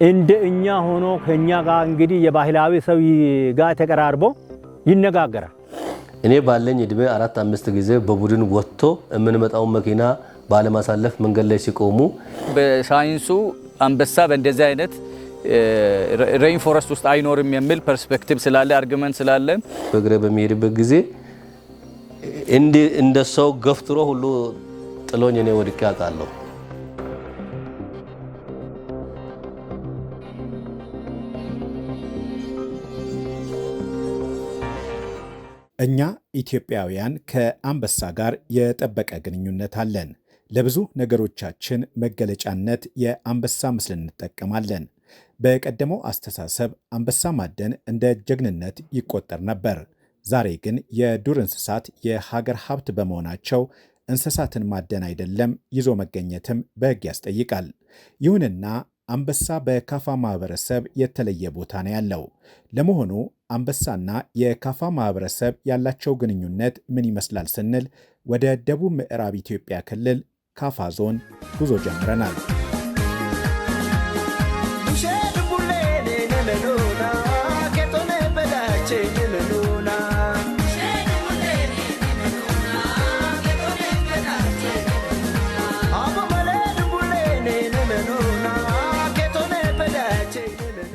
እንደ እኛ ሆኖ ከኛ ጋር እንግዲህ የባህላዊ ሰው ጋር ተቀራርቦ ይነጋገራል። እኔ ባለኝ እድሜ 4-5 ጊዜ በቡድን ወጥቶ የምንመጣው መኪና ባለማሳለፍ መንገድ ላይ ሲቆሙ በሳይንሱ አንበሳ በእንደዚህ አይነት ሬን ፎረስት ውስጥ አይኖርም የሚል ፐርስፔክቲቭ ስላለ አርጉመንት ስላለ በእግሬ በሚሄድበት ጊዜ እንደ ሰው ገፍትሮ ሁሉ ጥሎኝ እኔ ወድቄ አውቃለሁ። እኛ ኢትዮጵያውያን ከአንበሳ ጋር የጠበቀ ግንኙነት አለን። ለብዙ ነገሮቻችን መገለጫነት የአንበሳ ምስል እንጠቀማለን። በቀደመው አስተሳሰብ አንበሳ ማደን እንደ ጀግንነት ይቆጠር ነበር። ዛሬ ግን የዱር እንስሳት የሀገር ሀብት በመሆናቸው እንስሳትን ማደን አይደለም ይዞ መገኘትም በሕግ ያስጠይቃል። ይሁንና አንበሳ በካፋ ማህበረሰብ የተለየ ቦታ ነው ያለው። ለመሆኑ አንበሳና የካፋ ማህበረሰብ ያላቸው ግንኙነት ምን ይመስላል ስንል ወደ ደቡብ ምዕራብ ኢትዮጵያ ክልል ካፋ ዞን ጉዞ ጀምረናል።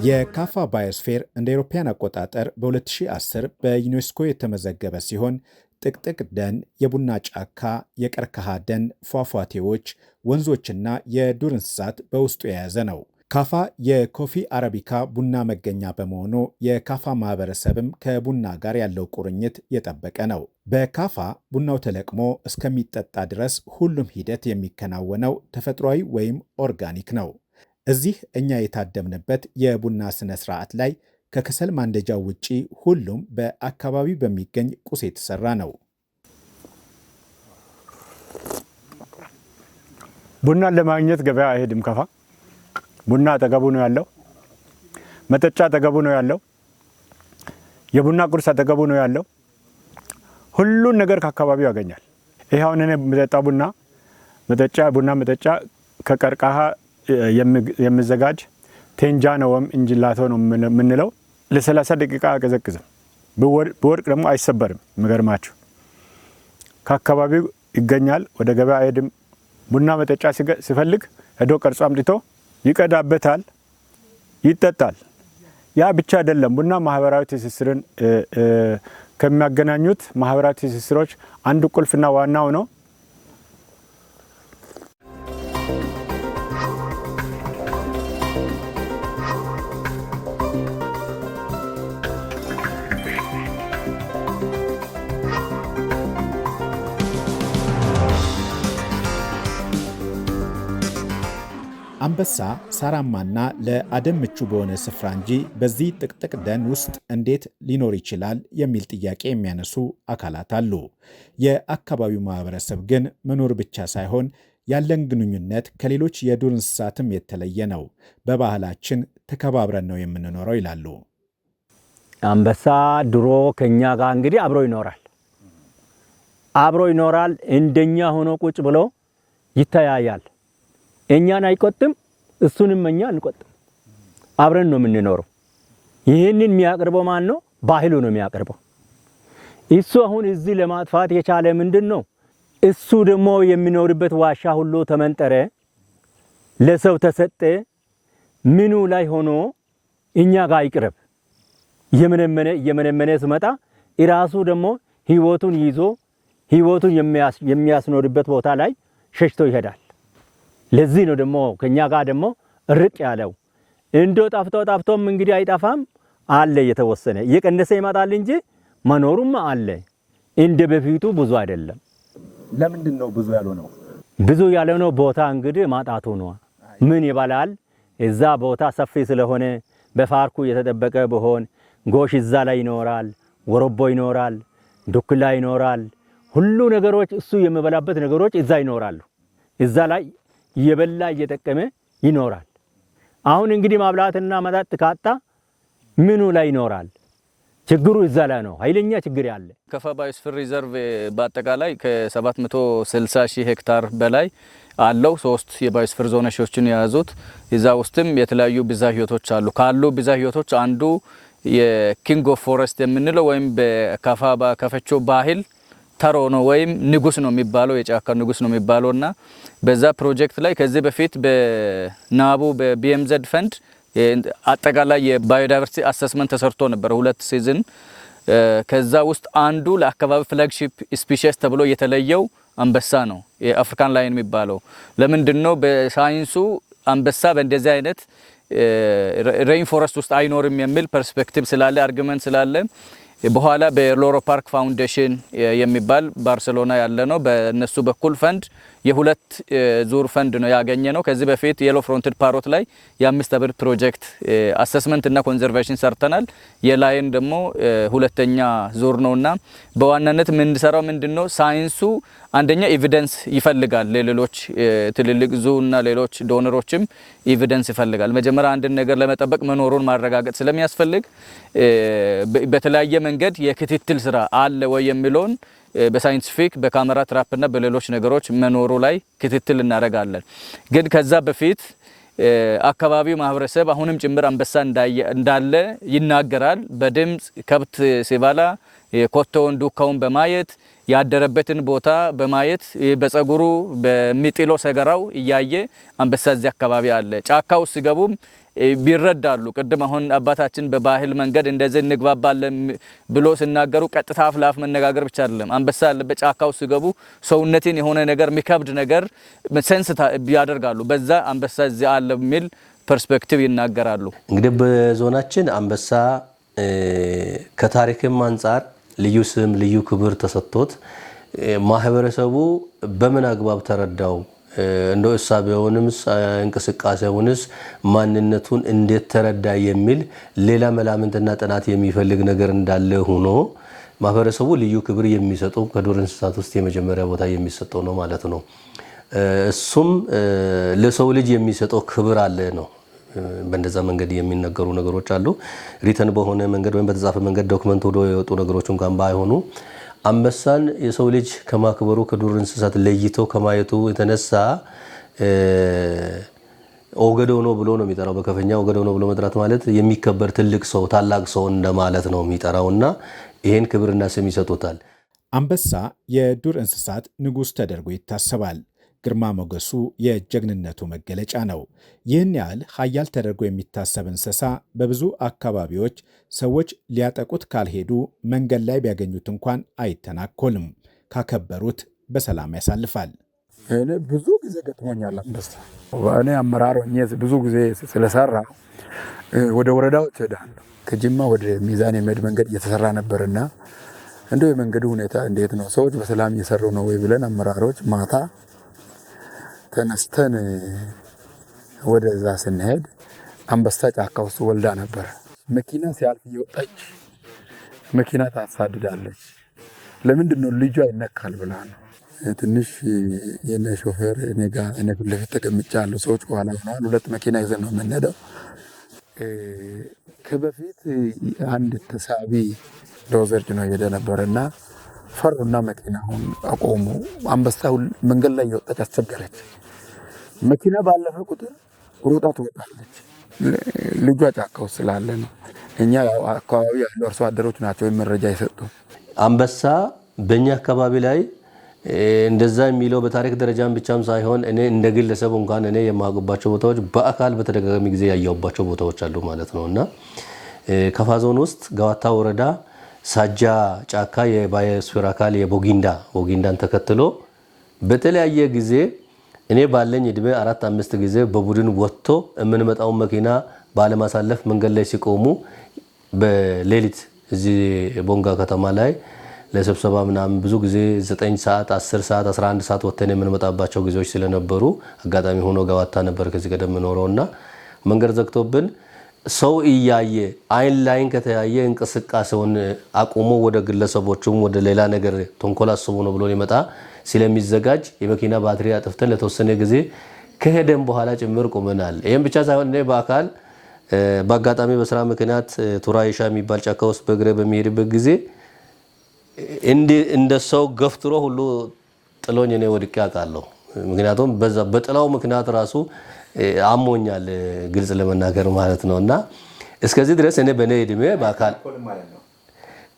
የካፋ ባዮስፌር እንደ አውሮፓውያን አቆጣጠር በ2010 በዩኔስኮ የተመዘገበ ሲሆን ጥቅጥቅ ደን፣ የቡና ጫካ፣ የቀርከሃ ደን፣ ፏፏቴዎች፣ ወንዞችና የዱር እንስሳት በውስጡ የያዘ ነው። ካፋ የኮፊ አረቢካ ቡና መገኛ በመሆኑ የካፋ ማህበረሰብም ከቡና ጋር ያለው ቁርኝት የጠበቀ ነው። በካፋ ቡናው ተለቅሞ እስከሚጠጣ ድረስ ሁሉም ሂደት የሚከናወነው ተፈጥሯዊ ወይም ኦርጋኒክ ነው። እዚህ እኛ የታደምንበት የቡና ስነ ስርዓት ላይ ከከሰል ማንደጃው ውጪ ሁሉም በአካባቢው በሚገኝ ቁስ የተሰራ ነው። ቡናን ለማግኘት ገበያ አይሄድም። ካፋ ቡና አጠገቡ ነው ያለው። መጠጫ አጠገቡ ነው ያለው። የቡና ቁርስ አጠገቡ ነው ያለው። ሁሉን ነገር ከአካባቢው ያገኛል። ይሄ አሁን እኔ የምጠጣው ቡና መጠጫ ከቀርከሃ የሚዘጋጅ ቴንጃኖ ወይም እንጅላቶ ነው የምንለው። ለ30 ደቂቃ አቀዘቅዝም። በወርቅ ደግሞ አይሰበርም። የሚገርማችሁ ከአካባቢው ይገኛል። ወደ ገበያ አይሄድም። ቡና መጠጫ ሲፈልግ ሄዶ ቀርጾ አምጥቶ ይቀዳበታል፣ ይጠጣል። ያ ብቻ አይደለም። ቡና ማህበራዊ ትስስርን ከሚያገናኙት ማህበራዊ ትስስሮች አንዱ ቁልፍና ዋናው ነው። አንበሳ ሳራማና ለአደን ምቹ በሆነ ስፍራ እንጂ በዚህ ጥቅጥቅ ደን ውስጥ እንዴት ሊኖር ይችላል የሚል ጥያቄ የሚያነሱ አካላት አሉ። የአካባቢው ማህበረሰብ ግን መኖር ብቻ ሳይሆን ያለን ግንኙነት ከሌሎች የዱር እንስሳትም የተለየ ነው። በባህላችን ተከባብረን ነው የምንኖረው ይላሉ። አንበሳ ድሮ ከኛ ጋር እንግዲህ አብሮ ይኖራል። እንደኛ ሆኖ ቁጭ ብሎ ይተያያል። እኛን አይቆጥም፣ እሱንም እኛ አንቆጥም። አብረን ነው የምንኖረው። ይህንን የሚያቀርበው ማን ነው? ባህሉ ነው የሚያቀርበው። እሱ አሁን እዚህ ለማጥፋት የቻለ ምንድነው? እሱ ደግሞ የሚኖርበት ዋሻ ሁሉ ተመንጠረ፣ ለሰው ተሰጠ። ምኑ ላይ ሆኖ እኛ ጋር ይቅርብ የመነመነ ስመጣ ኢራሱ ደግሞ ህይወቱን ይዞ ህይወቱን የሚያስኖርበት ቦታ ላይ ሸሽቶ ይሄዳል። ለዚህ ነው ደግሞ ከኛ ጋር ደግሞ ርቅ ያለው። እንዶ ጣፍቶም እንግዲህ አይጣፋም አለ፣ የተወሰነ እየቀነሰ ይመጣል እንጂ መኖሩም አለ። እንደ በፊቱ ብዙ አይደለም። ለምንድን ነው ብዙ ያልሆነው? ብዙ ያልሆነው ቦታ እንግዲህ ማጣቱ ነው። ምን ይባላል? እዛ ቦታ ሰፊ ስለሆነ በፓርኩ የተጠበቀ በሆን ጎሽ እዛ ላይ ይኖራል፣ ወረቦ ይኖራል፣ ዱክላ ይኖራል። ሁሉ ነገሮች እሱ የሚበላበት ነገሮች እዛ ይኖራሉ። እዛ ላይ እየበላ እየጠቀመ ይኖራል። አሁን እንግዲህ ማብላትና መጠጥ ካጣ ምኑ ላይ ይኖራል? ችግሩ እዛ ላይ ነው። ኃይለኛ ችግር ያለ ከፋ ባዮስፌር ሪዘርቭ በአጠቃላይ ከ760 ሺህ ሄክታር በላይ አለው። 3 የባዮስፌር ዞኖችን የያዙት እዛ ውስጥም የተለያዩ ብዝሃ ህይወቶች አሉ። ካሉ ብዝሃ ህይወቶች አንዱ የኪንግ ኦፍ ፎረስት የምንለው ወይም በካፋ ከፈቾ ባህል ተሮ ነው ወይም ንጉስ ነው የሚባለው የጫካ ንጉስ ነው የሚባለውና በዛ ፕሮጀክት ላይ ከዚህ በፊት በናቡ በቢኤምዜድ ፈንድ አጠቃላይ የባዮዳይቨርሲቲ አሰስመንት ተሰርቶ ነበር 2 ሲዝን። ከዛ ውስጥ አንዱ ለአካባቢ ፍላግሺፕ ስፒሺስ ተብሎ የተለየው አንበሳ ነው፣ የአፍሪካን ላይን የሚባለው። ለምንድነው በሳይንሱ አንበሳ በእንደዚህ አይነት ሬን ፎረስት ውስጥ አይኖርም የሚል ፐርስፔክቲቭ ስላለ አርጊመንት ስላለ በኋላ በሎሮ ፓርክ ፋውንዴሽን የሚባል ባርሴሎና ያለ ነው በእነሱ በኩል ፈንድ የሁለት ዙር ፈንድ ነው ያገኘ ነው። ከዚህ በፊት የሎ ፍሮንትድ ፓሮት ላይ የ5 አብር ፕሮጀክት አሰስመንት እና ኮንዘርቬሽን ሰርተናል። የላይን ደግሞ ሁለተኛ ዙር ነውና በዋናነት ምን እንሰራው ምንድነው ሳይንሱ አንደኛ ኤቪደንስ ይፈልጋል። ለሌሎች ትልልቅ ዙና ሌሎች ዶነሮችም ኤቪደንስ ይፈልጋል። መጀመሪያ አንድ ነገር ለመጠበቅ መኖሩን ማረጋገጥ ስለሚያስፈልግ በተለያየ መንገድ የክትትል ስራ አለ ወይ የሚለውን በሳይንቲፊክ በካሜራ ትራፕ እና በሌሎች ነገሮች መኖሩ ላይ ክትትል እናደርጋለን። ግን ከዛ በፊት አካባቢው ማህበረሰብ አሁንም ጭምር አንበሳ እንዳለ ይናገራል። በድምጽ ከብት ሲባላ የኮተውን ዱካውን በማየት ያደረበትን ቦታ በማየት በፀጉሩ በሚጥለው ሰገራው እያየ አንበሳ እዚህ አካባቢ አለ። ጫካው ሲገቡም ቢረዳሉ። ቅድም አሁን አባታችን በባህል መንገድ እንደዚህ እንግባባለን ብሎ ሲናገሩ ቀጥታ አፍ ለአፍ መነጋገር ብቻ አይደለም። አንበሳ ያለበት ጫካው ሲገቡ ሰውነትን የሆነ ነገር የሚከብድ ነገር ሴንስ ያደርጋሉ። በዛ አንበሳ እዚህ አለ የሚል ፐርስፔክቲቭ ይናገራሉ። እንግዲህ በዞናችን አንበሳ ከታሪክም አንፃር ልዩ ስም ልዩ ክብር ተሰጥቶት ማህበረሰቡ በምን አግባብ ተረዳው እንደው እሳቤውንም እንቅስቃሴውንስ ማንነቱን እንዴት ተረዳ የሚል ሌላ መላምንትና ጥናት የሚፈልግ ነገር እንዳለ ሆኖ ማህበረሰቡ ልዩ ክብር የሚሰጠው ከዱር እንስሳት ውስጥ የመጀመሪያ ቦታ የሚሰጠው ነው ማለት ነው። እሱም ለሰው ልጅ የሚሰጠው ክብር አለ ነው። በእንደዛ መንገድ የሚነገሩ ነገሮች አሉ። ሪተን በሆነ መንገድ ወይም በተጻፈ መንገድ ዶክመንት ወደ የወጡ ነገሮች እንኳን ባይሆኑ አንበሳን የሰው ልጅ ከማክበሩ ከዱር እንስሳት ለይቶ ከማየቱ የተነሳ ኦገዶ ነው ብሎ ነው የሚጠራው። በከፈኛ ኦገዶ ነው ብሎ መጥራት ማለት የሚከበር ትልቅ ሰው ታላቅ ሰው እንደማለት ነው የሚጠራውና ይሄን ክብርና ስም ይሰጡታል። አንበሳ የዱር እንስሳት ንጉስ ተደርጎ ይታሰባል። ግርማ ሞገሱ የጀግንነቱ መገለጫ ነው። ይህን ያህል ኃያል ተደርጎ የሚታሰብ እንስሳ በብዙ አካባቢዎች ሰዎች ሊያጠቁት ካልሄዱ መንገድ ላይ ቢያገኙት እንኳን አይተናኮልም። ካከበሩት በሰላም ያሳልፋል። እኔ ብዙ ጊዜ ገጥሞኛል አንበሳ። እኔ አመራር ሆኜ ብዙ ጊዜ ስለሰራ ወደ ወረዳዎች ሄዳለሁ። ከጅማ ወደ ሚዛን የሚሄድ መንገድ እየተሰራ ነበርና እንደው የመንገዱ ሁኔታ እንዴት ነው ሰዎች በሰላም እየሰሩ ነው ወይ ብለን አመራሮች ማታ ተነስተን ወደዛ ስንሄድ አንበሳ ጫካ ውስጥ ወልዳ ነበር። መኪና ሲያልፍ እየወጣች መኪና ታሳድዳለች። ለምንድን ነው ልጇ ይነካል ብላ ነው። ትንሽ የኔ ሾፌር እኔ ጋር እኔ ፊት ለፊት ተቀምጫለሁ። ሰዎች ከኋላ ሆነዋል። 2 መኪና ይዘን ነው የምንሄደው። ከበፊት አንድ ተሳቢ ዶዘር ነው የሄደ ነበርና ፈሩና መኪናውን አቆሙ። አንበሳው መንገድ ላይ እየወጣች አስቸገረች። መኪና ባለፈ ቁጥር ሩጣ ትወጣለች። ልጇ ጫካ ውስጥ ስላለ ነው። እኛ ያው አካባቢ ያሉ አርሶ አደሮች ናቸው መረጃ የሰጡ። አንበሳ በእኛ አካባቢ ላይ እንደዛ የሚለው በታሪክ ደረጃም ብቻም ሳይሆን እኔ እንደ ግለሰብ እንኳን እኔ የማውቅባቸው ቦታዎች በአካል በተደጋጋሚ ጊዜ ያየሁባቸው ቦታዎች አሉ ማለት ነውና ከፋ ዞን ውስጥ ገዋታ ወረዳ ሳጃ ጫካ የባዮስፌር አካል የቦጊንዳን ተከትሎ በተለያየ ጊዜ እኔ ባለኝ እድሜ 4-5 ጊዜ በቡድን ወጥቶ የምንመጣው መኪና ባለማሳለፍ መንገድ ላይ ሲቆሙ በሌሊት እዚህ ቦንጋ ከተማ ላይ ለስብሰባ ምናምን ብዙ ጊዜ 9 ሰዓት 10 ሰዓት 11 ሰዓት ወጥተን የምንመጣባቸው ጊዜዎች ስለነበሩ አጋጣሚ ሆኖ ገዋታ ነበር ከዚህ ቀደም ኖረውና መንገድ ዘግቶብን ሰው እያየ አይን ላይን ከተያየ እንቅስቃሴውን አቁሞ ወደ ግለሰቦቹም ወደ ሌላ ነገር ተንኮል አስቦ ነው ብሎ ሊመጣ ስለሚዘጋጅ የመኪና ባትሪ አጥፍተን ለተወሰነ ጊዜ ከሄደን በኋላ ጭምር ቆመናል። ይሄን ብቻ ሳይሆን እኔ በአካል በአጋጣሚ በስራ ምክንያት ቱራይሻ የሚባል ጫካ ውስጥ በእግሬ በሚሄድበት ጊዜ እንደ ሰው ገፍትሮ ሁሉ ጥሎኝ እኔ ወድቄ አውቃለሁ። ምክንያቱም በዛ በጥላው ምክንያት ራሱ አሞኛል ግልጽ ለመናገር ማለት ነውና እስከዚህ ድረስ እኔ በኔ እድሜ በአካል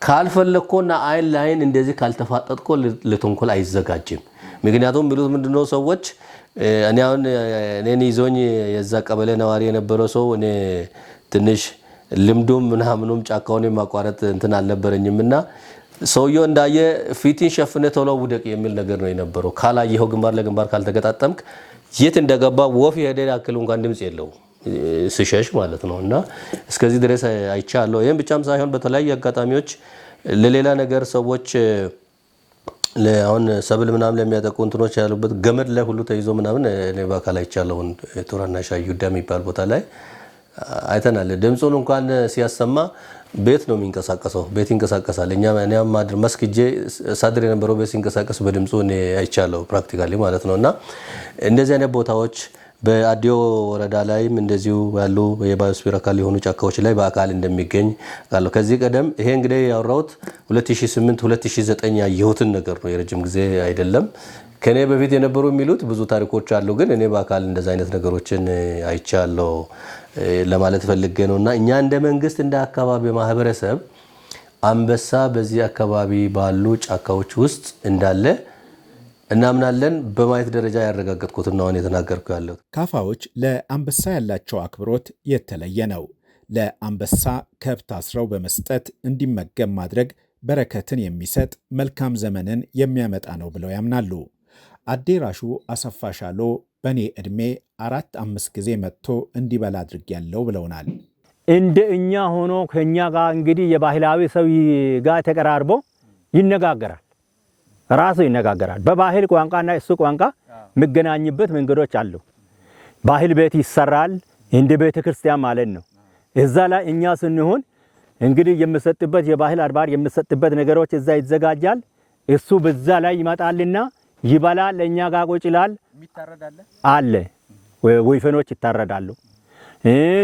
ካልፈለኩና አይን ላይን እንደዚህ ካልተፋጠጥኩ ለተንኮል አይዘጋጅም። ምክንያቱም ብሉት ምንድነው ሰዎች እኔ አሁን እኔን ይዞኝ የዛ ቀበሌ ነዋሪ የነበረው ሰው እኔ ትንሽ ልምዱም ምናምኑም ጫካውን ማቋረጥ እንትን አልነበረኝምና ሰውየው እንዳየ ፊትን ሸፍነ ቶሎ ውደቅ የሚል ነገር ነው የነበረው። ካላየው ግንባር ለግንባር ካልተገጣጠምክ የት እንደገባ ወፍ የሄደ ያክል እንኳን ድምጽ የለው ስሸሽ ማለት ነውና እስከዚህ ድረስ አይቻለሁ። ይሄን ብቻም ሳይሆን በተለያየ አጋጣሚዎች ለሌላ ነገር ሰዎች ለአሁን ሰብል ምናምን ለሚያጠቁ እንትኖች ያሉበት ገመድ ላይ ሁሉ ተይዞ ምናምን እኔ በአካል አይቻለሁ። ቱራና ሻዩዳ የሚባል ቦታ ላይ አይተናል። ድምጹን እንኳን ሲያሰማ ቤት ነው የሚንቀሳቀሰው፣ ቤት ይንቀሳቀሳል። እኛም ማድር መስክጄ ሳድር የነበረው ቤት ሲንቀሳቀስ በድምጹ እኔ አይቻለሁ ፕራክቲካሊ ማለት ነውና እንደዚህ አይነት ቦታዎች በአዲዮ ወረዳ ላይም እንደዚሁ ያሉ የባዮስፌር አካል የሆኑ ጫካዎች ላይ በአካል እንደሚገኝ ቃለው ከዚህ ቀደም ይሄ እንግዲህ ያወራሁት 2008 2009 ያየሁትን ነገር ነው፣ የረጅም ጊዜ አይደለም። ከኔ በፊት የነበሩ የሚሉት ብዙ ታሪኮች አሉ፣ ግን እኔ በአካል እንደዛ አይነት ነገሮችን አይቻለሁ ለማለት ፈልጌ ነውና እኛ እንደ መንግስት እንደ አካባቢ ማህበረሰብ አንበሳ በዚህ አካባቢ ባሉ ጫካዎች ውስጥ እንዳለ እናምናለን። በማየት ደረጃ ያረጋገጥኩትና ነው የተናገርኩ ያለው። ካፋዎች ለአንበሳ ያላቸው አክብሮት የተለየ ነው። ለአንበሳ ከብት አስረው በመስጠት እንዲመገብ ማድረግ በረከትን የሚሰጥ መልካም ዘመንን የሚያመጣ ነው ብለው ያምናሉ። አዴራሹ አሰፋ ሻሎ በኔ እድሜ 4-5 ጊዜ መጥቶ እንዲበላ አድርጌያለሁ ብለውናል። እንደ እኛ ሆኖ ከኛ ጋር እንግዲህ የባህላዊ ሰው ጋር ተቀራርቦ ይነጋገራል፣ ራሱ ይነጋገራል። በባህል ቋንቋና እሱ ቋንቋ የሚገናኝበት መንገዶች አሉ። ባህል ቤት ይሰራል፣ እንደ ቤተ ክርስቲያን ማለት ነው። እዛ ላይ እኛ ስንሆን እንግዲህ የምሰጥበት የባህል አድባር የምሰጥበት ነገሮች እዛ ይዘጋጃል። እሱ በዛ ላይ ይመጣልና ይበላል፣ ለኛ ጋር ቁጭ ይላል። አለ ወይፈኖች ይታረዳሉ።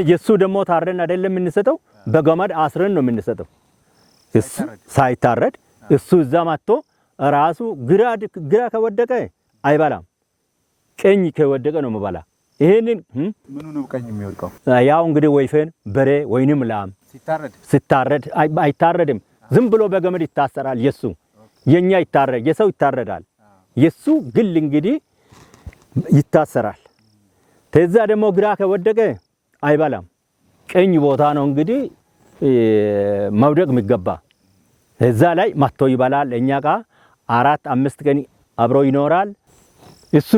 የሱ ደግሞ ታረን አይደለም የምንሰጠው፣ በገመድ አስረን ነው የምንሰጠው። ሳይታረድ እሱ እዛ መጥቶ ራሱ ግራ ከወደቀ አይበላም፣ ቀኝ ከወደቀ ነው መበላ። ይሄንን ምኑ ነው ቀኝ የሚወድቀው? ያው እንግዲህ ወይፈን በሬ ወይንም ላም ሲታረድ አይታረድም፣ ዝም ብሎ በገመድ ይታሰራል። የሱ የኛ ይታረድ፣ የሰው ይታረዳል። የሱ ግል እንግዲህ ይታሰራል። ተዛ ደግሞ ግራ ከወደቀ አይበላም፣ ቀኝ ቦታ ነው እንግዲህ መውደቅ የሚገባ። እዛ ላይ መጥቶ ይበላል። እኛ ጋር 4-5 ቀን አብሮ ይኖራል። እሱ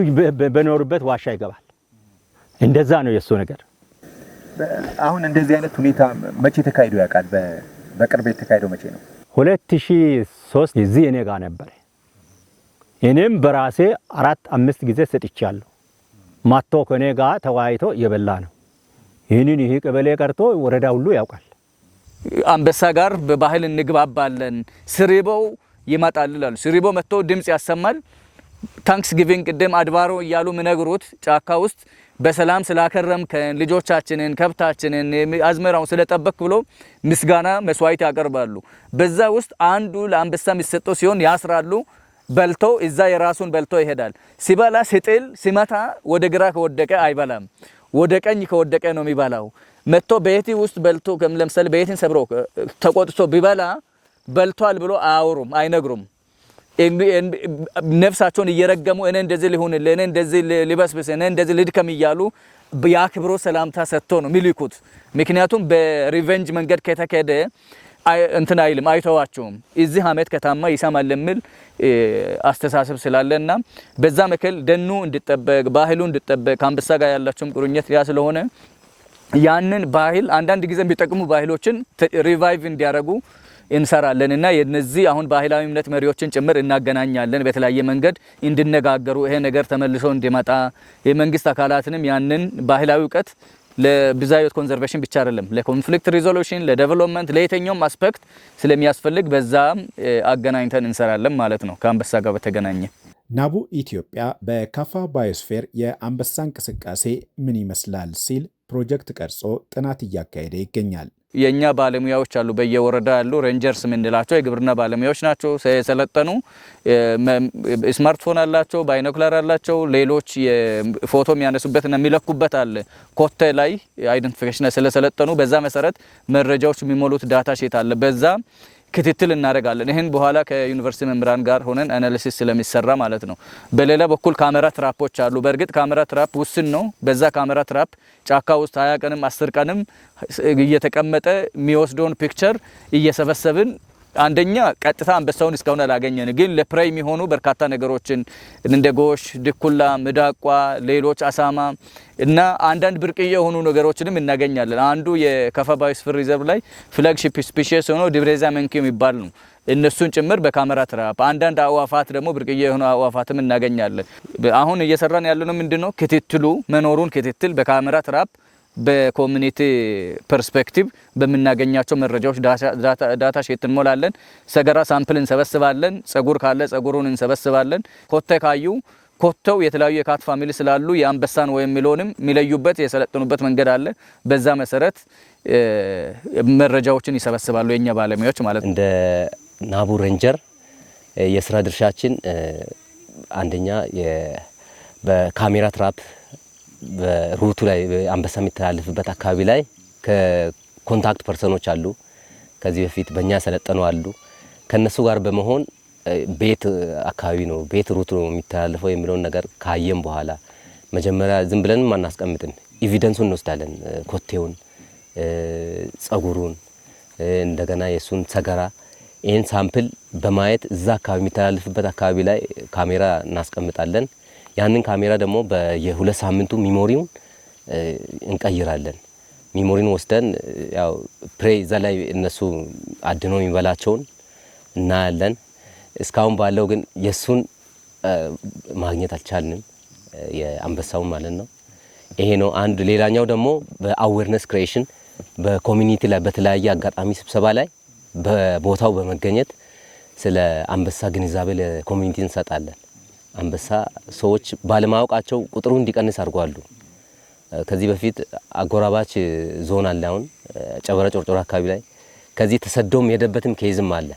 በኖርበት ዋሻ ይገባል። እንደዛ ነው የሱ ነገር። አሁን እንደዚህ አይነት ሁኔታ መቼ ተካሂዶ ያውቃል? በቅርብ የተካሄደው መቼ ነው? 2003 እዚህ እኔ ጋር ነበር። እኔም በራሴ 4-5 ጊዜ ሰጥቻለሁ። ማቶ ከኔ ጋር ተወያይቶ የበላ ነው። ይህንን ይሄ ቀበሌ ቀርቶ ወረዳ ሁሉ ያውቃል። አንበሳ ጋር በባህል እንግባባለን። ስሪቦው ይመጣል ይላሉ። ስሪቦው መጥቶ ድምጽ ያሰማል። ታንክስ ጊቪንግ ቅድም አድባሮ እያሉ ምነግሩት ጫካ ውስጥ በሰላም ስላከረምከን ልጆቻችንን ከብታችንን አዝመራውን ስለጠበቅ ብሎ ምስጋና መስዋዕት ያቀርባሉ። በዛ ውስጥ አንዱ ለአንበሳ የሚሰጠው ሲሆን ያስራሉ። በልቶ እዛ የራሱን በልቶ ይሄዳል። ሲበላ ሲጥል ሲመታ ወደ ግራ ከወደቀ አይበላም፣ ወደ ቀኝ ከወደቀ ነው የሚበላው። መጥቶ ቤቲ ውስጥ በልቶ ለምሳሌ ቤቲን ሰብሮ ተቆጥቶ ቢበላ በልቷል ብሎ አያወሩም፣ አይነግሩም። ነፍሳቸውን እየረገሙ እኔ እንደዚህ ሊሆንልህ፣ እኔ እንደዚህ ሊበስብስ፣ እኔ እንደዚህ ልድከም እያሉ ያክብሮ ሰላምታ ሰጥቶ ነው የሚልኩት። ምክንያቱም በሪቨንጅ መንገድ ከተከደ እንትን አይልም፣ አይተዋቸውም። እዚህ አመት ከታማ ይሰማል የሚል አስተሳሰብ ስላለና በዛ መከል ደኑ እንዲጠበቅ ባህሉ እንዲጠበቅ ከአንበሳ ጋር ያላቸውም ቁርኝት ያ ስለሆነ ያንን ባህል አንዳንድ ጊዜ የሚጠቅሙ ባህሎችን ሪቫይቭ እንዲያደርጉ እንሰራለንና የነዚህ አሁን ባህላዊ እምነት መሪዎችን ጭምር እናገናኛለን። በተለያየ መንገድ እንዲነጋገሩ ይሄ ነገር ተመልሶ እንዲመጣ የመንግስት አካላትንም ያንን ባህላዊ እውቀት ለብዝሃ ሕይወት ኮንዘርቬሽን ብቻ አይደለም ለኮንፍሊክት ሪዞሉሽን ለዴቨሎፕመንት ለየትኛውም አስፔክት ስለሚያስፈልግ በዛ አገናኝተን እንሰራለን ማለት ነው። ከአንበሳ ጋር በተገናኘ ናቡ ኢትዮጵያ በካፋ ባዮስፌር የአንበሳ እንቅስቃሴ ምን ይመስላል ሲል ፕሮጀክት ቀርጾ ጥናት እያካሄደ ይገኛል። የኛ ባለሙያዎች አሉ፣ በየወረዳ ያሉ ሬንጀርስ የምንላቸው የግብርና ባለሙያዎች ናቸው። የሰለጠኑ ስማርትፎን አላቸው፣ ባይኖክላር አላቸው፣ ሌሎች የፎቶ የሚያነሱበትና የሚለኩበት አለ። ኮቴ ላይ አይደንቲፊኬሽን ስለሰለጠኑ በዛ መሰረት መረጃዎች የሚሞሉት ዳታ ሼት አለ። በዛ ክትትል እናደርጋለን። ይህን በኋላ ከዩኒቨርሲቲ መምህራን ጋር ሆነን አናሊሲስ ስለሚሰራ ማለት ነው። በሌላ በኩል ካሜራ ትራፖች አሉ። በእርግጥ ካሜራ ትራፕ ውስን ነው። በዛ ካሜራ ትራፕ ጫካ ውስጥ 20 ቀንም 10 ቀንም እየተቀመጠ የሚወስደውን ፒክቸር እየሰበሰብን አንደኛ ቀጥታ አንበሳውን እስካሁን አላገኘን፣ ግን ለፕራይ የሚሆኑ በርካታ ነገሮችን እንደ ጎሽ፣ ድኩላ፣ ሚዳቋ፣ ሌሎች አሳማ እና አንዳንድ ብርቅዬ የሆኑ ነገሮችንም እናገኛለን። አንዱ የካፋ ባዮስፌር ሪዘርቭ ላይ ፍላግሺፕ ስፒሺስ ሆኖ ዲብሬዛ መንኪ የሚባል ነው። እነሱን ጭምር በካሜራ ትራፕ፣ አንዳንድ አዋፋት ደግሞ ብርቅዬ የሆኑ አዋፋትም እናገኛለን። አሁን እየሰራን ያለነው ምንድነው? ክትትሉ መኖሩን ክትትል በካሜራ ትራፕ በኮሚኒቲ ፐርስፔክቲቭ በምናገኛቸው መረጃዎች ዳታ ሼት እንሞላለን። ሰገራ ሳምፕል እንሰበስባለን። ጸጉር ካለ ጸጉሩን እንሰበስባለን። ኮቴ ካዩ ኮተው የተለያዩ የካት ፋሚሊ ስላሉ የአንበሳን ወይም ሚሎንም የሚለዩበት የሰለጠኑበት መንገድ አለ። በዛ መሰረት መረጃዎችን ይሰበስባሉ የኛ ባለሙያዎች ማለት ነው። እንደ ናቡ ሬንጀር የስራ ድርሻችን አንደኛ በካሜራ ትራፕ በሩቱ ላይ አንበሳ የሚተላለፍበት አካባቢ ላይ ከኮንታክት ፐርሰኖች አሉ፣ ከዚህ በፊት በእኛ ሰለጠኑ አሉ። ከነሱ ጋር በመሆን ቤት አካባቢ ነው ቤት ሩቱ ነው የሚተላለፈው የሚለውን ነገር ካየም በኋላ መጀመሪያ ዝም ብለንም አናስቀምጥም። ኤቪደንሱን እንወስዳለን። ኮቴውን፣ ጸጉሩን፣ እንደገና የሱን ሰገራ ይህን ሳምፕል በማየት እዛ አካባቢ የሚተላለፍበት አካባቢ ላይ ካሜራ እናስቀምጣለን። ያንን ካሜራ ደግሞ በየ2 ሳምንቱ ሚሞሪውን እንቀይራለን። ሚሞሪን ወስደን ያው ፕሬ እዛ ላይ እነሱ አድኖ የሚበላቸውን እናያለን። እስካሁን ባለው ግን የሱን ማግኘት አልቻልንም፣ የአንበሳውን ማለት ነው። ይሄ ነው አንድ። ሌላኛው ደግሞ በአዌርነስ ክሬሽን በኮሚኒቲ ላይ በተለያየ አጋጣሚ ስብሰባ ላይ በቦታው በመገኘት ስለ አንበሳ ግንዛቤ ለኮሚኒቲ እንሰጣለን። አንበሳ ሰዎች ባለማወቃቸው ቁጥሩ እንዲቀንስ አድርጓሉ። ከዚህ በፊት አጎራባች ዞን አለ፣ አሁን ጨበረ ጮርጮራ አካባቢ ላይ ከዚህ ተሰዶም የሄደበትም ኬዝም አለ።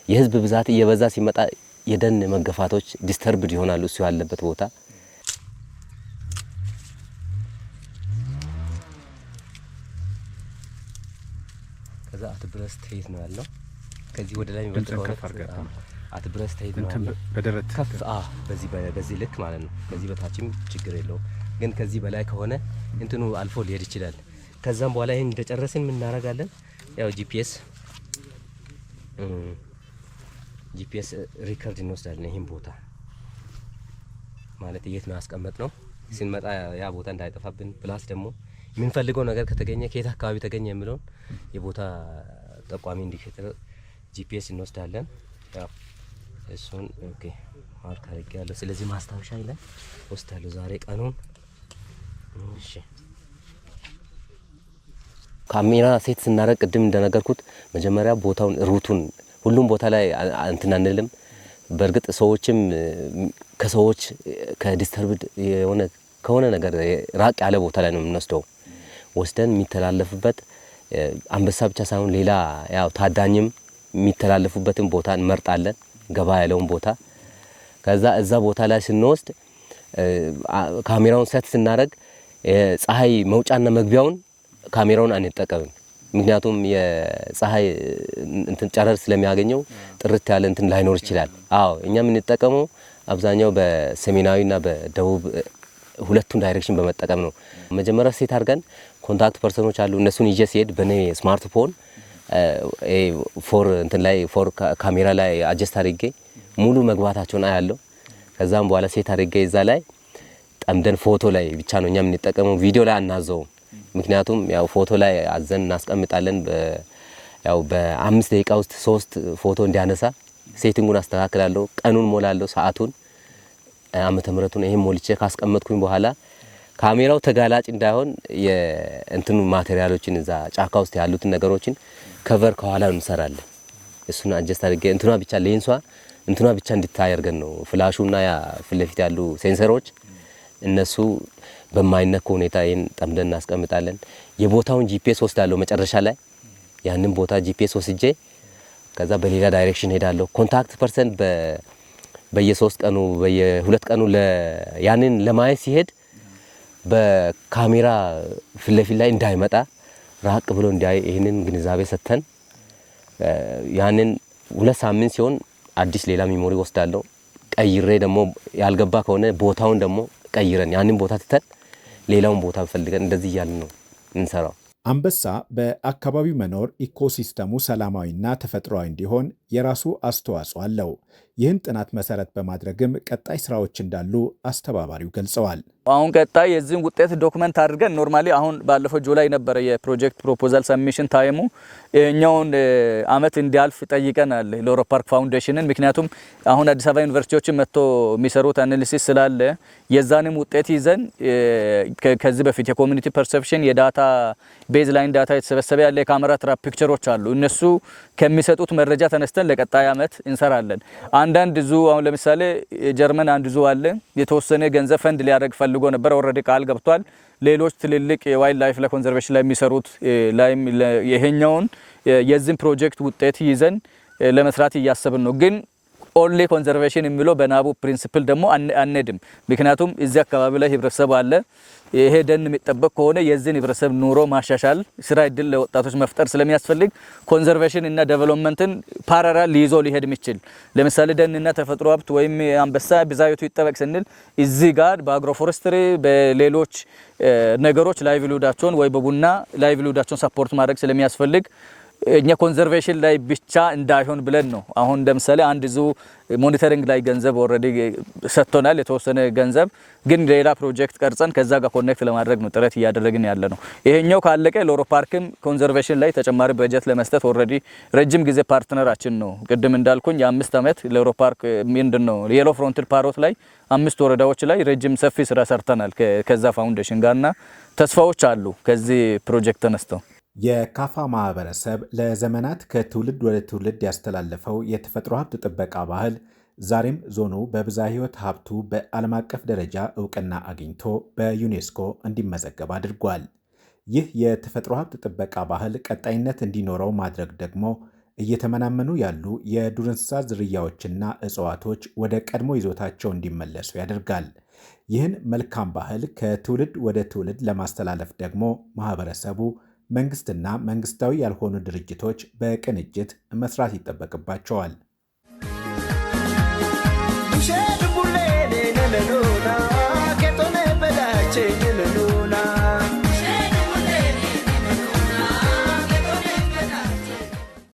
የህዝብ ብዛት እየበዛ ሲመጣ የደን መገፋቶች ዲስተርብድ ይሆናሉ እሱ ያለበት ቦታ። ከዛ አትብረስ ትሄድ ነው ያለው። ከዚህ ወደ ላይ የሚበልጠው አትብረስ ትሄድ ነው በደረት ከፍ በዚህ ልክ ማለት ነው። ከዚህ በታችም ችግር የለውም፣ ግን ከዚህ በላይ ከሆነ እንትኑ አልፎ ሊሄድ ይችላል። ከዛም በኋላ ይሄን እንደጨረስን ምን እናደርጋለን? ያው ጂፒኤስ ሪከርድ እንወስዳለን። ይሄን ቦታ ማለት የት ነው ያስቀመጥነው፣ ስንመጣ ያ ቦታ እንዳይጠፋብን፣ ፕላስ ደግሞ የምንፈልገው ነገር ከተገኘ ከየት አካባቢ ተገኘ የሚለውን የቦታ ጠቋሚ ኢንዲኬተር ጂፒኤስ እንወስዳለን። ያው እሱን ኦኬ ማርክ አድርጌያለሁ። ስለዚህ ማስታወሻ ላይ ወስዳለሁ ዛሬ ቀኑን። እሺ ካሜራ ሴት ስናረግ ቅድም እንደነገርኩት መጀመሪያ ቦታውን ሩቱን ሁሉም ቦታ ላይ እንትን አንልም። በእርግጥ ሰዎችም ከሰዎች ከዲስተርብድ ከሆነ ነገር ራቅ ያለ ቦታ ላይ ነው የምንወስደው። ወስደን የሚተላለፍበት አንበሳ ብቻ ሳይሆን ሌላ ያው ታዳኝም የሚተላለፉበትን ቦታ እንመርጣለን፣ ገባ ያለውን ቦታ። ከዛ እዛ ቦታ ላይ ስንወስድ ካሜራውን ሴት ስናረግ የፀሐይ መውጫና መግቢያውን ካሜራውን አንጠቀምም። ምክንያቱም የፀሐይ እንትን ጨረር ስለሚያገኘው ጥርት ያለ እንትን ላይኖር ይችላል። አዎ እኛ የምንጠቀመው አብዛኛው በሰሜናዊና በደቡብ ሁለቱን ዳይሬክሽን በመጠቀም ነው። መጀመሪያ ሴት አድርገን ኮንታክት ፐርሰኖች አሉ፣ እነሱን ይዤ ሲሄድ በኔ ስማርትፎን ፎር ካሜራ ላይ አጀስት አድርጌ ሙሉ መግባታቸውን አያለው። ከዛም በኋላ ሴት አድርጌ እዛ ላይ ጠምደን ፎቶ ላይ ብቻ ነው እኛ የምንጠቀመው፣ ቪዲዮ ላይ አናዘውም። ምክንያቱም ያው ፎቶ ላይ አዘን እናስቀምጣለን። ያው በ5 ደቂቃ ውስጥ 3 ፎቶ እንዲያነሳ ሴቲንጉን አስተካክላለሁ፣ ቀኑን ሞላለሁ፣ ሰዓቱን፣ ዓመተ ምህረቱን ይሄን ሞልቼ ካስቀመጥኩኝ በኋላ ካሜራው ተጋላጭ እንዳይሆን የእንትኑ ማቴሪያሎችን እዛ ጫካ ውስጥ ያሉትን ነገሮችን ከቨር ከኋላ እንሰራለን። እሱን አጀስት አድርጌ እንትኗ ብቻ ሌንሷ እንትኗ ብቻ እንድታይ አድርገን ነው ፍላሹና ያ ፊት ለፊት ያሉ ሴንሰሮች እነሱ በማይነካ ሁኔታ ይሄን ጠምደን እናስቀምጣለን። የቦታውን ጂፒኤስ ወስዳለሁ መጨረሻ ላይ ያንን ቦታ ጂፒኤስ ወስጄ ከዛ በሌላ ዳይሬክሽን ሄዳለሁ። ኮንታክት ፐርሰን በየ3 ቀኑ በየ2 ቀኑ ያንን ለማየት ሲሄድ በካሜራ ፊት ለፊት ላይ እንዳይመጣ ራቅ ብሎ እንዳይ ይሄንን ግንዛቤ ሰጥተን ያንን 2 ሳምንት ሲሆን አዲስ ሌላ ሜሞሪ ወስዳለሁ። ቀይሬ ደግሞ ያልገባ ከሆነ ቦታውን ደግሞ ቀይረን ያንን ቦታ ትተን ሌላውን ቦታ ፈልገን እንደዚህ እያልን ነው እንሰራው። አንበሳ በአካባቢው መኖር ኢኮሲስተሙ ሰላማዊና ተፈጥሯዊ እንዲሆን የራሱ አስተዋጽኦ አለው። ይህን ጥናት መሰረት በማድረግም ቀጣይ ስራዎች እንዳሉ አስተባባሪው ገልጸዋል። አሁን ቀጣይ የዚህን ውጤት ዶክመንት አድርገን ኖርማሊ አሁን ባለፈው ጁላይ ነበረ የፕሮጀክት ፕሮፖዛል ሰብሚሽን ታይሙ እኛውን አመት እንዲያልፍ ጠይቀናል ሎሮ ፓርክ ፋውንዴሽንን። ምክንያቱም አሁን አዲስ አበባ ዩኒቨርሲቲዎችን መጥቶ የሚሰሩት አናሊሲስ ስላለ የዛንም ውጤት ይዘን ከዚህ በፊት የኮሚኒቲ ፐርሰፕሽን የዳታ ቤዝ ላይን ዳታ የተሰበሰበ ያለ የካሜራ ትራፕ ፒክቸሮች አሉ። እነሱ ከሚሰጡት መረጃ ተነስተን ለቀጣይ አመት እንሰራለን። አንዳንድ ዙ አሁን ለምሳሌ ጀርመን አንድ ዙ አለ የተወሰነ ገንዘብ ፈንድ ሊያደርግ ፈልጎ ነበር። ኦልሬዲ ቃል ገብቷል። ሌሎች ትልልቅ የዋይልድ ላይፍ ለኮንዘርቬሽን ላይ የሚሰሩት ላይም ይሄኛውን የዚህን ፕሮጀክት ውጤት ይዘን ለመስራት እያሰብን ነው። ግን ኦንሊ ኮንዘርቬሽን የሚለው በናቡ ፕሪንሲፕል ደግሞ አንሄድም። ምክንያቱም እዚህ አካባቢ ላይ ህብረተሰብ አለ። ይሄ ደን የሚጠበቅ ከሆነ የዚህን ህብረተሰብ ኑሮ ማሻሻል፣ ስራ እድል ለወጣቶች መፍጠር ስለሚያስፈልግ ኮንዘርቬሽን እና ዴቨሎፕመንትን ፓራራል ሊይዞ ሊሄድ የሚችል ለምሳሌ ደንና ተፈጥሮ ሀብት ወይም አንበሳ ብዛይቱ ይጠበቅ ስንል እዚህ ጋር በአግሮፎረስትሪ በሌሎች ነገሮች ላይቭሊሁዳቸውን ወይ በቡና ላይቭሊሁዳቸውን ሰፖርት ማድረግ ስለሚያስፈልግ እኛ ኮንዘርቬሽን ላይ ብቻ እንዳይሆን ብለን ነው። አሁን ለምሳሌ አንድ ዙ ሞኒተሪንግ ላይ ገንዘብ ኦልሬዲ ሰጥቶናል የተወሰነ ገንዘብ። ግን ሌላ ፕሮጀክት ቀርጸን ከዛ ጋር ኮኔክት ለማድረግ ነው ጥረት እያደረግን ያለ ነው። ይሄኛው ካለቀ ሎሮ ፓርክም ኮንዘርቬሽን ላይ ተጨማሪ በጀት ለመስጠት ኦልሬዲ ረጅም ጊዜ ፓርትነራችን ነው። ቅድም እንዳልኩኝ የ5 አመት ሎሮ ፓርክ ምንድነው የሎ ፍሮንቲር ፓሮት ላይ 5 ወረዳዎች ላይ ረጅም ሰፊ ስራ ሰርተናል ከዛ ፋውንዴሽን ጋርና ተስፋዎች አሉ ከዚህ ፕሮጀክት ተነስተው። የካፋ ማህበረሰብ ለዘመናት ከትውልድ ወደ ትውልድ ያስተላለፈው የተፈጥሮ ሀብት ጥበቃ ባህል ዛሬም ዞኑ በብዝሃ ሕይወት ሀብቱ በዓለም አቀፍ ደረጃ እውቅና አግኝቶ በዩኔስኮ እንዲመዘገብ አድርጓል። ይህ የተፈጥሮ ሀብት ጥበቃ ባህል ቀጣይነት እንዲኖረው ማድረግ ደግሞ እየተመናመኑ ያሉ የዱር እንስሳት ዝርያዎችና እጽዋቶች ወደ ቀድሞ ይዞታቸው እንዲመለሱ ያደርጋል። ይህን መልካም ባህል ከትውልድ ወደ ትውልድ ለማስተላለፍ ደግሞ ማህበረሰቡ መንግስትና መንግስታዊ ያልሆኑ ድርጅቶች በቅንጅት መስራት ይጠበቅባቸዋል።